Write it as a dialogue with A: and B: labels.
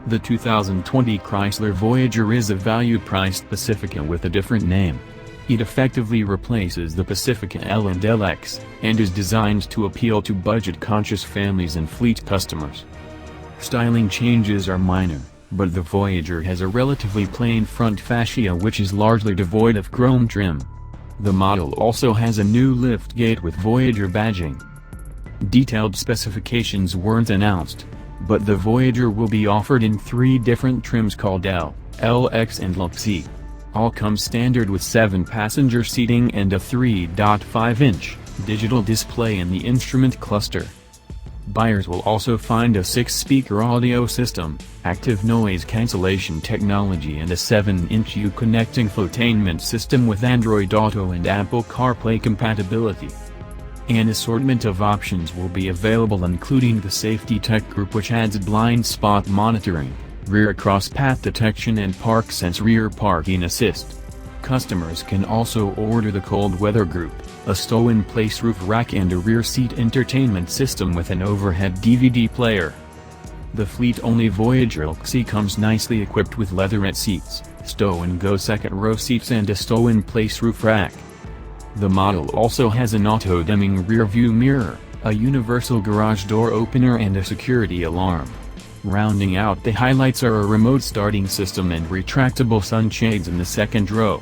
A: The 2020 Chrysler Voyager is a value-priced Pacifica with a different name. It effectively replaces the Pacifica L and LX, and is designed to appeal to budget-conscious families and fleet customers. Styling changes are minor, but the Voyager has a relatively plain front fascia which is largely devoid of chrome trim. The model also has a new liftgate with Voyager badging. Detailed specifications weren't announced, but the Voyager will be offered in 3 different trims called L, LX and LX. All come standard with 7-passenger seating and a 3.5-inch digital display in the instrument cluster. Buyers will also find a 6-speaker audio system, active noise cancellation technology and a 7-inch Uconnect infotainment system with Android Auto and Apple CarPlay compatibility. An assortment of options will be available including the Safety Tech Group which adds blind spot monitoring, rear cross-path detection and ParkSense rear parking assist. Customers can also order the Cold Weather Group, a stow-in-place roof rack and a rear seat entertainment system with an overhead DVD player. The fleet-only Voyager LX comes nicely equipped with leatherette seats, stow-and-go second-row seats and a stow-in-place roof rack. The model also has an auto-dimming rear-view mirror, a universal garage door opener and a security alarm. Rounding out the highlights are a remote starting system and retractable sunshades in the second row.